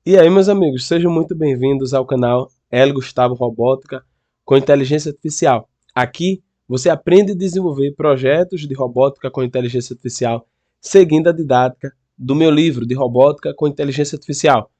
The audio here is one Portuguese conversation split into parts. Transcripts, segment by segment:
E aí, meus amigos, sejam muito bem-vindos ao canal L Gustavo Robótica com Inteligência Artificial. Aqui você aprende a desenvolver projetos de robótica com inteligência artificial seguindo a didática do meu livro de robótica com inteligência artificial.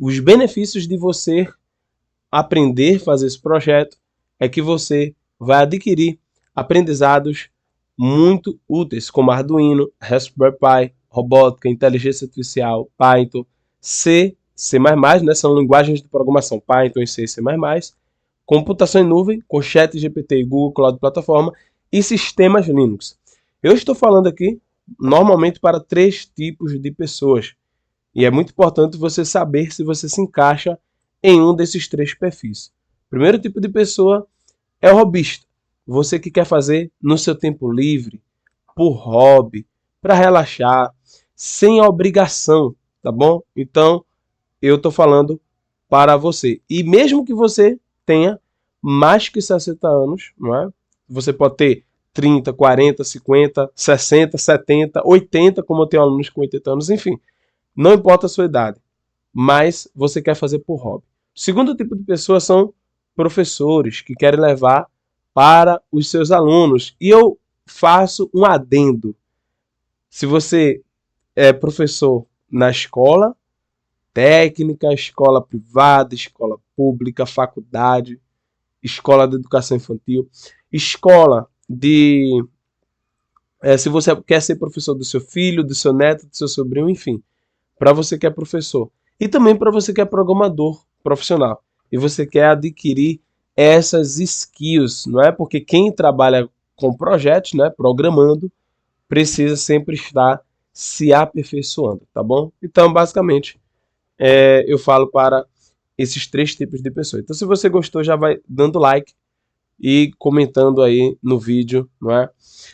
Os benefícios de você aprender a fazer esse projeto é que você vai adquirir aprendizados muito úteis, como Arduino, Raspberry Pi, robótica, inteligência artificial, Python, C++, né, são linguagens de programação Python e C++, computação em nuvem, com ChatGPT, Google Cloud Plataforma e sistemas Linux. Eu estou falando aqui normalmente para 3 tipos de pessoas. E é muito importante você saber se você se encaixa em um desses 3 perfis. O primeiro tipo de pessoa é o hobbyista. Você que quer fazer no seu tempo livre, por hobby, para relaxar, sem obrigação, tá bom? Então, eu estou falando para você. E mesmo que você tenha mais que 60 anos, não é? Você pode ter 30, 40, 50, 60, 70, 80, como eu tenho alunos com 80 anos, enfim. Não importa a sua idade, mas você quer fazer por hobby. O segundo tipo de pessoas são professores que querem levar para os seus alunos. E eu faço um adendo. Se você é professor na escola técnica, escola privada, escola pública, faculdade, escola de educação infantil, escola de... se você quer ser professor do seu filho, do seu neto, do seu sobrinho, enfim, para você que é professor. E também para você que é programador profissional. E você quer adquirir essas skills, não é? Porque quem trabalha com projetos, né, programando, precisa sempre estar se aperfeiçoando, tá bom? Então, basicamente, eu falo para esses 3 tipos de pessoas. Então, se você gostou, já vai dando like e comentando aí no vídeo, não é?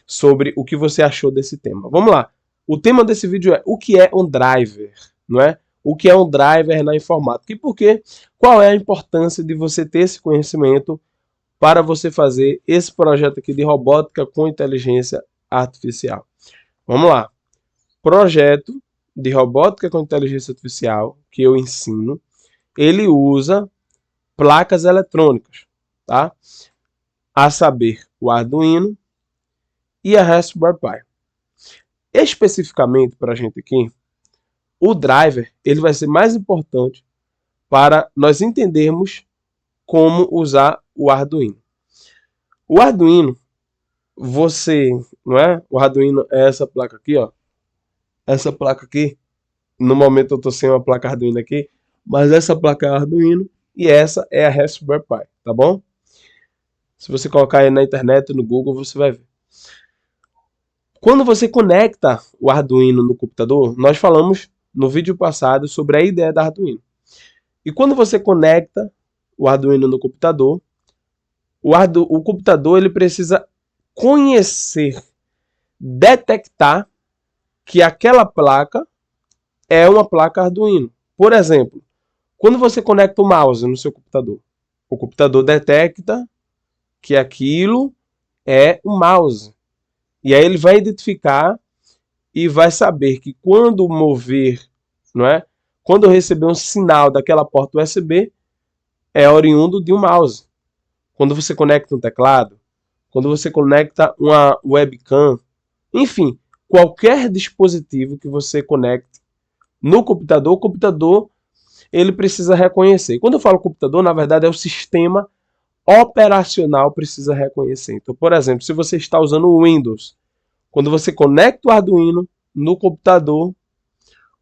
Sobre o que você achou desse tema. Vamos lá. O tema desse vídeo é o que é um driver, não é? O que é um driver na informática e por quê? Qual é a importância de você ter esse conhecimento para você fazer esse projeto aqui de robótica com inteligência artificial. Vamos lá. Projeto de robótica com inteligência artificial que eu ensino, ele usa placas eletrônicas, tá? A saber, o Arduino e a Raspberry Pi. Especificamente para a gente aqui, o driver ele vai ser mais importante para nós entendermos como usar o Arduino. O Arduino, não é? O Arduino é essa placa aqui, ó. Essa placa aqui, no momento eu estou sem uma placa Arduino aqui, mas essa placa é Arduino e essa é a Raspberry Pi, tá bom? Se você colocar aí na internet, no Google, você vai ver. Quando você conecta o Arduino no computador, nós falamos no vídeo passado sobre a ideia da Arduino. E quando você conecta o Arduino no computador, o computador ele precisa conhecer, detectar que aquela placa é uma placa Arduino. Por exemplo, quando você conecta o mouse no seu computador, o computador detecta que aquilo é um mouse. E aí ele vai identificar e vai saber que quando mover, não é? Quando receber um sinal daquela porta USB, é oriundo de um mouse. Quando você conecta um teclado, quando você conecta uma webcam, enfim, qualquer dispositivo que você conecte no computador, o computador ele precisa reconhecer. Quando eu falo computador, na verdade é o sistema operacional precisa reconhecer. Então, por exemplo, se você está usando o Windows, quando você conecta o Arduino no computador,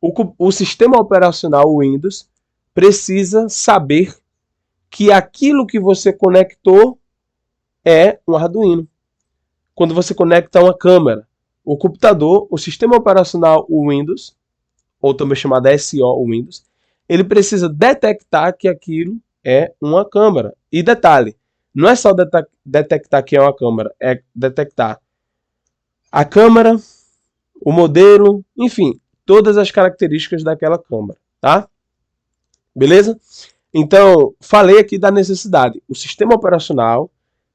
o sistema operacional o Windows precisa saber que aquilo que você conectou é um Arduino. Quando você conecta uma câmera, o computador, o sistema operacional o Windows, ou também chamado SO o Windows, ele precisa detectar que aquilo é uma câmera. E detalhe, não é só detectar que é uma câmera, é detectar a câmera, o modelo, enfim, todas as características daquela câmera, tá? Beleza? Então, falei aqui da necessidade. O sistema operacional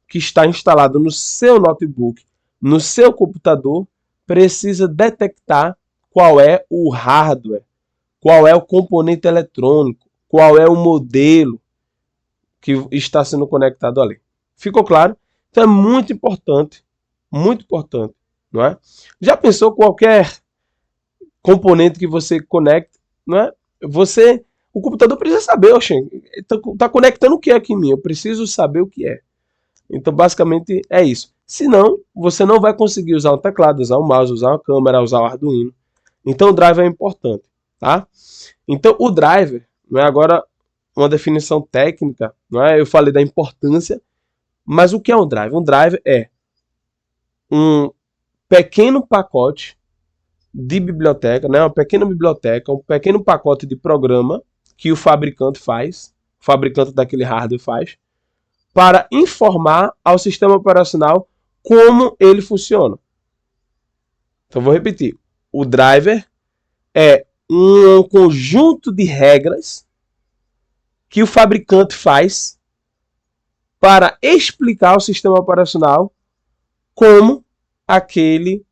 que está instalado no seu notebook, no seu computador, precisa detectar qual é o hardware, qual é o componente eletrônico, qual é o modelo que está sendo conectado ali. Ficou claro? Então é muito importante, não é? Já pensou qualquer componente que você conecta, não é? O computador precisa saber, está conectando o que aqui em mim? Eu preciso saber o que é. Então, basicamente, é isso. Senão, você não vai conseguir usar um teclado, usar um mouse, usar uma câmera, usar o Arduino. Então, o driver é importante, tá? Então, o driver, não é agora uma definição técnica, não é? Eu falei da importância, mas o que é um driver? Um driver é um pequeno pacote de biblioteca, né? Uma pequena biblioteca, um pequeno pacote de programa que o fabricante faz, o fabricante daquele hardware faz, para informar ao sistema operacional como ele funciona. Então vou repetir. O driver é um conjunto de regras que o fabricante faz para explicar ao sistema operacional como aquele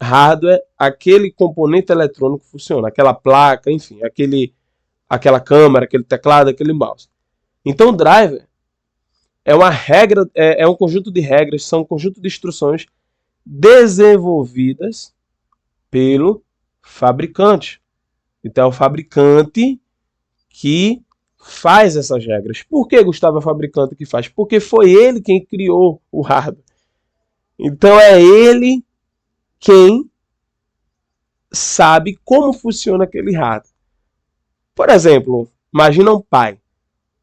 hardware, aquele componente eletrônico funciona, aquela placa, enfim, aquela câmera, aquele teclado, aquele mouse. Então o driver é uma regra, é um conjunto de regras, são um conjunto de instruções desenvolvidas pelo fabricante. Então é o fabricante que faz essas regras. Por que, Gustavo, é o fabricante que faz? Porque foi ele quem criou o hardware. Então é ele quem sabe como funciona aquele hardware. Por exemplo, imagina um pai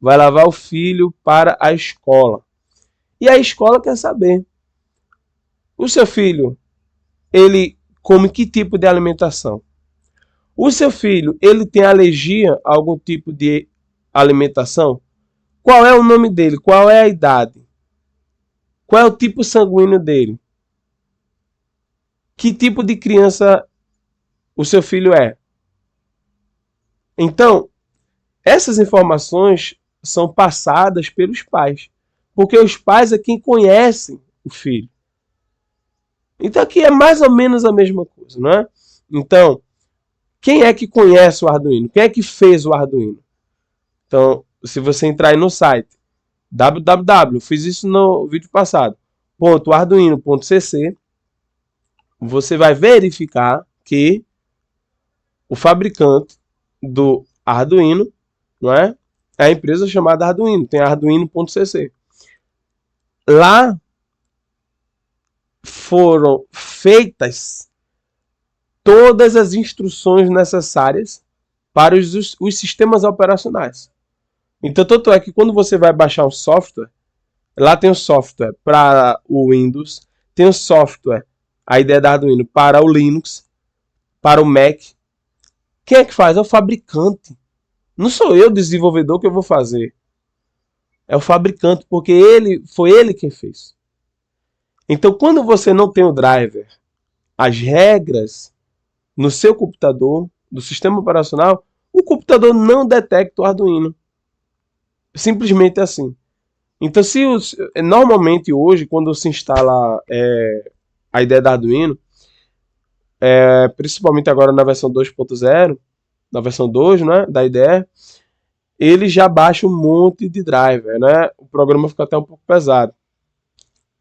vai levar o filho para a escola. E a escola quer saber: o seu filho, ele come que tipo de alimentação? O seu filho, ele tem alergia a algum tipo de alimentação? Qual é o nome dele? Qual é a idade? Qual é o tipo sanguíneo dele? Que tipo de criança o seu filho é? Então, essas informações são passadas pelos pais, porque os pais é quem conhecem o filho. Então aqui é mais ou menos a mesma coisa, não é? Então, quem é que conhece o Arduino? Quem é que fez o Arduino? Então, se você entrar aí no site www, fiz isso no vídeo passado, .arduino.cc, você vai verificar que o fabricante do Arduino, não é? É a empresa chamada Arduino, tem arduino.cc. Lá foram feitas todas as instruções necessárias para os sistemas operacionais. Então, tanto é que quando você vai baixar um software, lá tem o software para o Windows, tem o software, a ideia da Arduino, para o Linux, para o Mac. Quem é que faz? É o fabricante. Não sou eu, desenvolvedor, que eu vou fazer. É o fabricante, porque foi ele quem fez. Então, quando você não tem o driver, as regras no seu computador, do sistema operacional, o computador não detecta o Arduino. Simplesmente assim. Então, normalmente hoje, quando se instala a ideia da Arduino, principalmente agora na versão 2.0, na versão 2, né, da IDE, ele já baixa um monte de driver, né? O programa fica até um pouco pesado.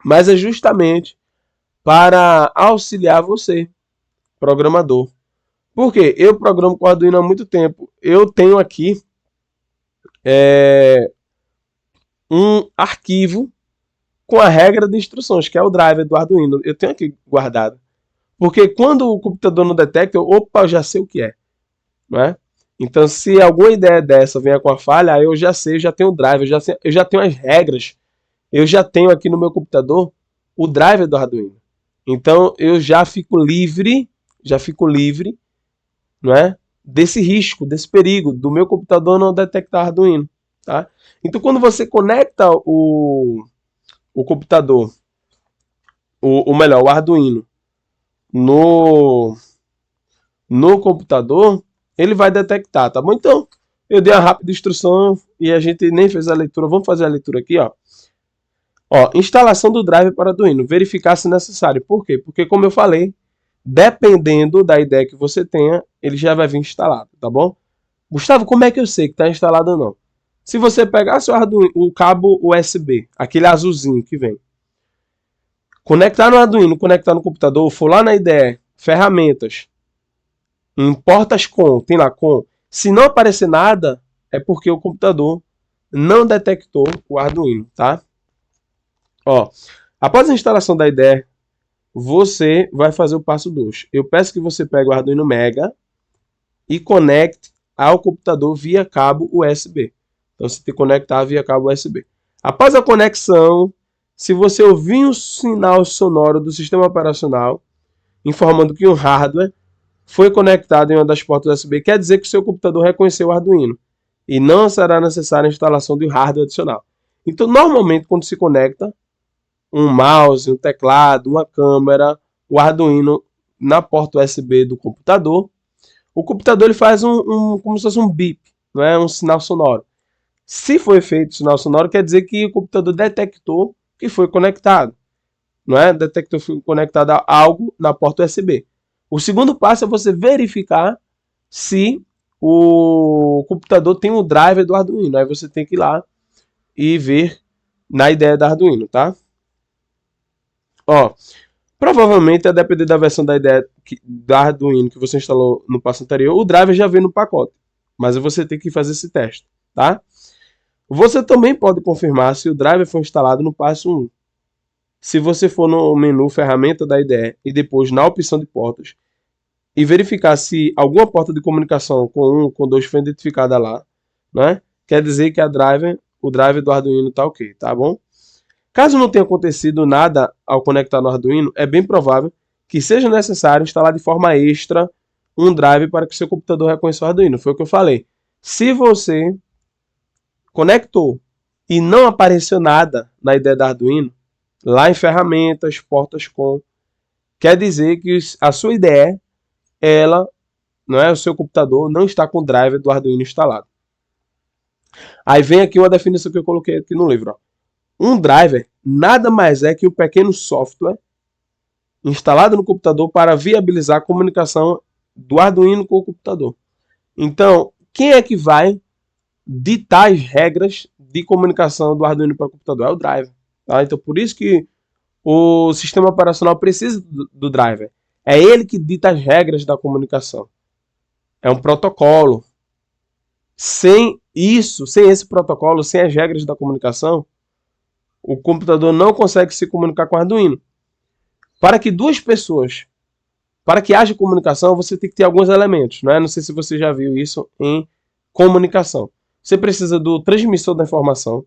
Mas é justamente para auxiliar você, programador. Por quê? Eu programo com Arduino há muito tempo. Eu tenho aqui um arquivo com a regra de instruções, que é o driver do Arduino. Eu tenho aqui guardado. Porque quando o computador não detecta, eu já sei o que é. Não é? Então, se alguma ideia dessa vier com a falha, eu já sei, eu já tenho o driver, eu já tenho as regras. Eu já tenho aqui no meu computador o driver do Arduino. Então, eu já fico livre, não é? Desse risco, desse perigo, do meu computador não detectar Arduino. Tá? Então, quando você conecta o computador, o Arduino, no computador, ele vai detectar, tá bom? Então, eu dei a rápida instrução e a gente nem fez a leitura. Vamos fazer a leitura aqui, ó. Ó, instalação do driver para Arduino. Verificar se necessário. Por quê? Porque, como eu falei, dependendo da ideia que você tenha, ele já vai vir instalado, tá bom? Gustavo, como é que eu sei que está instalado ou não? Se você pegar seu Arduino, o cabo USB, aquele azulzinho que vem, conectar no Arduino, conectar no computador, for lá na IDE, ferramentas, em portas com, tem lá com, se não aparecer nada, é porque o computador não detectou o Arduino, tá? Ó, após a instalação da IDE, você vai fazer o passo 2. Eu peço que você pegue o Arduino Mega e conecte ao computador via cabo USB. Então você tem que conectar via cabo USB. Após a conexão, se você ouvir um sinal sonoro do sistema operacional informando que um hardware foi conectado em uma das portas USB, quer dizer que o seu computador reconheceu o Arduino e não será necessária a instalação de hardware adicional. Então, normalmente, quando se conecta um mouse, um teclado, uma câmera, o Arduino na porta USB do computador, o computador ele faz como se fosse um bip, não é? Um sinal sonoro. Se foi feito sinal sonoro, quer dizer que o computador detectou que foi conectado, não é? Detectou que foi conectado a algo na porta USB. O segundo passo é você verificar se o computador tem o driver do Arduino. Aí você tem que ir lá e ver na IDE da Arduino, tá? Ó, provavelmente, a depender da versão da IDE da Arduino que você instalou no passo anterior, o driver já vem no pacote. Mas você tem que fazer esse teste, tá? Você também pode confirmar se o driver foi instalado no passo 1. Se você for no menu ferramenta da IDE e depois na opção de portas e verificar se alguma porta de comunicação com 1, com 2 foi identificada lá, né? Quer dizer que o driver do Arduino está ok, tá bom? Caso não tenha acontecido nada ao conectar no Arduino, é bem provável que seja necessário instalar de forma extra um driver para que seu computador reconheça o Arduino. Foi o que eu falei. Se você conectou e não apareceu nada na IDE da Arduino, lá em ferramentas, portas com, quer dizer que a sua IDE, ela, não é, o seu computador não está com o driver do Arduino instalado. Aí vem aqui uma definição que eu coloquei aqui no livro. Ó. Um driver nada mais é que um pequeno software instalado no computador para viabilizar a comunicação do Arduino com o computador. Então, quem é que vai ditar as regras de comunicação do Arduino para o computador? É o driver. Tá? Então, por isso que o sistema operacional precisa do driver. É ele que dita as regras da comunicação. É um protocolo. Sem isso, sem esse protocolo, sem as regras da comunicação, o computador não consegue se comunicar com o Arduino. Para que duas pessoas, para que haja comunicação, você tem que ter alguns elementos. Não é? Não sei se você já viu isso em comunicação. Você precisa do transmissor da informação,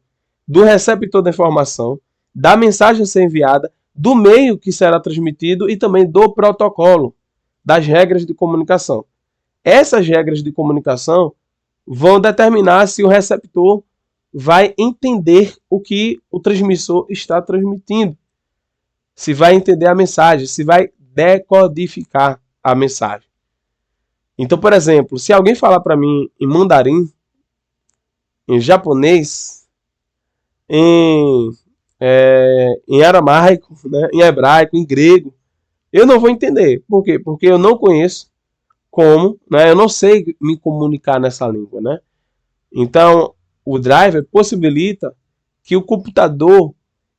do receptor da informação, da mensagem a ser enviada, do meio que será transmitido e também do protocolo, das regras de comunicação. Essas regras de comunicação vão determinar se o receptor vai entender o que o transmissor está transmitindo, se vai entender a mensagem, se vai decodificar a mensagem. Então, por exemplo, se alguém falar para mim em mandarim, em japonês, em aramaico, né, em hebraico, em grego, eu não vou entender. Por quê? Porque eu não conheço como, né, eu não sei me comunicar nessa língua, né? Então, o driver possibilita que o computador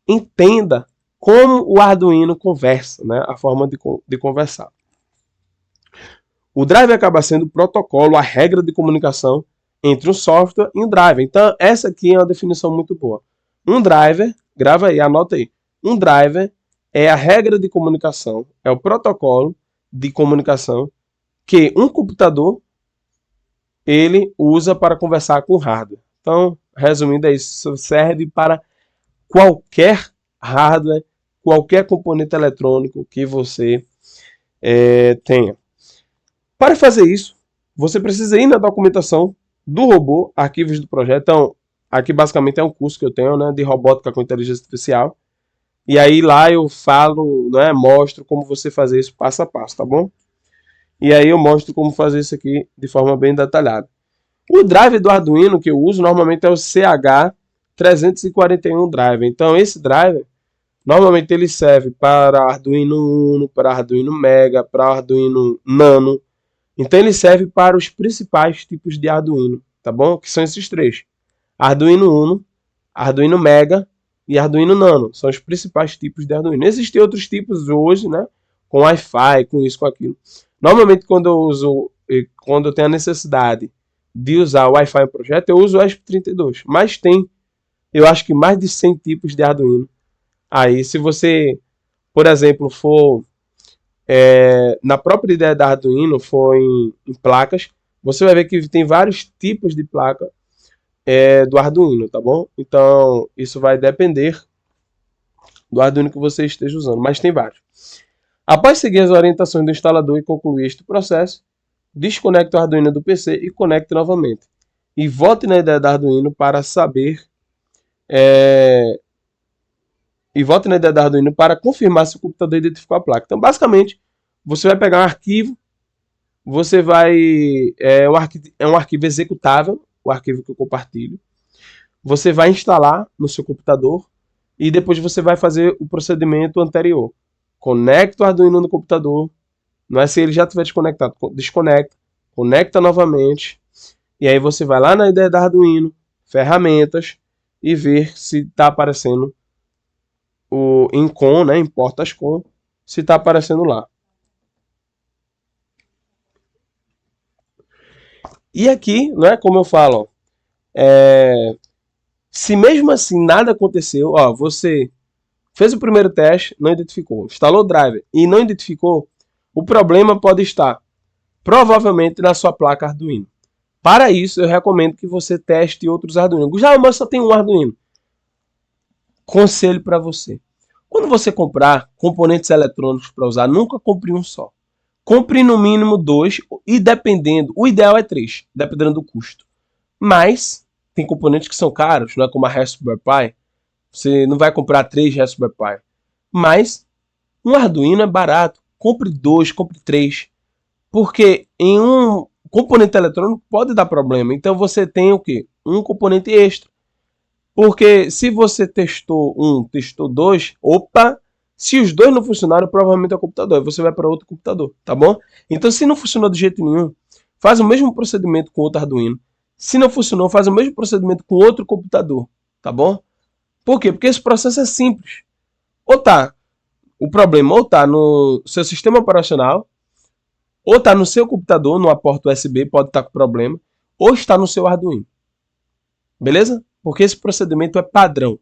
entenda como o Arduino conversa, né, a forma de conversar. O driver acaba sendo o protocolo, a regra de comunicação entre um software e um driver. Então, essa aqui é uma definição muito boa. Um driver, grava aí, anota aí. Um driver é a regra de comunicação, é o protocolo de comunicação que um computador ele usa para conversar com o hardware. Então, resumindo, é isso. Serve para qualquer hardware, qualquer componente eletrônico que você tenha. Para fazer isso, você precisa ir na documentação do robô, arquivos do projeto. Então, aqui basicamente é um curso que eu tenho, né, de robótica com inteligência artificial. E aí lá eu falo, né, mostro como você fazer isso passo a passo, tá bom? E aí eu mostro como fazer isso aqui de forma bem detalhada. O driver do Arduino que eu uso normalmente é o CH341 driver. Então esse driver, normalmente ele serve para Arduino Uno, para Arduino Mega, para Arduino Nano. Então ele serve para os principais tipos de Arduino, tá bom? Que são esses três: Arduino Uno, Arduino Mega e Arduino Nano. São os principais tipos de Arduino. Existem outros tipos hoje, né? Com Wi-Fi, com isso, com aquilo. Normalmente quando eu tenho a necessidade de usar o Wi-Fi em projeto, eu uso o ESP32. Mas tem, eu acho que mais de 100 tipos de Arduino. Aí, se você, por exemplo, for na própria ideia da Arduino, for em placas, você vai ver que tem vários tipos de placa do Arduino, tá bom? Então, isso vai depender do Arduino que você esteja usando, mas tem vários. Após seguir as orientações do instalador e concluir este processo, desconecte o Arduino do PC e conecte novamente. E volte na ideia da Arduino para saber confirmar se o computador identificou a placa. Então, basicamente, você vai pegar um arquivo, você vai... É um arquivo executável, o arquivo que eu compartilho. Você vai instalar no seu computador e depois você vai fazer o procedimento anterior. Conecta o Arduino no computador. Não é se ele já estiver desconectado. Desconecta, conecta novamente. E aí você vai lá na ideia da Arduino, ferramentas, e ver se está aparecendo em com, né, em portas com, se está aparecendo lá. E aqui, né, como eu falo, se mesmo assim nada aconteceu, ó, você fez o primeiro teste, não identificou, instalou o driver e não identificou, o problema pode estar provavelmente na sua placa Arduino. Para isso, eu recomendo que você teste outros Arduino. Gustavo, mas só tem um Arduino. Conselho para você. Quando você comprar componentes eletrônicos para usar, nunca compre um só. Compre no mínimo 2 e dependendo, o ideal é 3, dependendo do custo. Mas tem componentes que são caros, não é como a Raspberry Pi. Você não vai comprar 3 Raspberry Pi. Mas um Arduino é barato. Compre 2, compre 3. Porque em um componente eletrônico pode dar problema. Então você tem o quê? Um componente extra. Porque se você testou um, testou dois, opa, se os dois não funcionaram, provavelmente é o computador. Aí você vai para outro computador, tá bom? Então se não funcionou de jeito nenhum, faz o mesmo procedimento com outro Arduino. Se não funcionou, faz o mesmo procedimento com outro computador, tá bom? Por quê? Porque esse processo é simples. O problema ou tá no seu sistema operacional, ou está no seu computador, numa porta USB, pode estar com problema, ou está no seu Arduino. Beleza? Porque esse procedimento é padrão.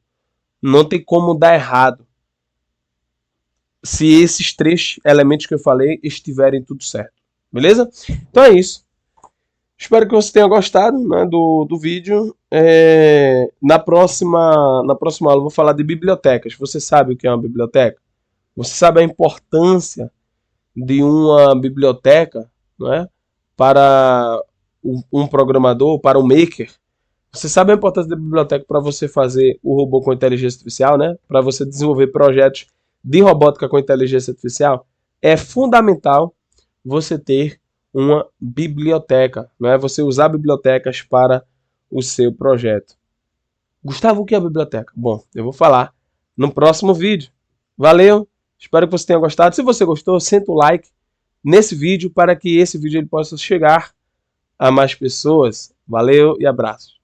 Não tem como dar errado se esses 3 elementos que eu falei estiverem tudo certo. Beleza? Então é isso. Espero que você tenha gostado, né, do vídeo. Na próxima aula eu vou falar de bibliotecas. Você sabe o que é uma biblioteca? Você sabe a importância de uma biblioteca, não é? Para um programador, para um maker? Você sabe a importância da biblioteca para você fazer o robô com inteligência artificial, né? Para você desenvolver projetos de robótica com inteligência artificial? É fundamental você ter uma biblioteca, não é? Você usar bibliotecas para o seu projeto. Gustavo, o que é a biblioteca? Bom, eu vou falar no próximo vídeo. Valeu! Espero que você tenha gostado. Se você gostou, senta o like nesse vídeo para que esse vídeo ele possa chegar a mais pessoas. Valeu e abraços.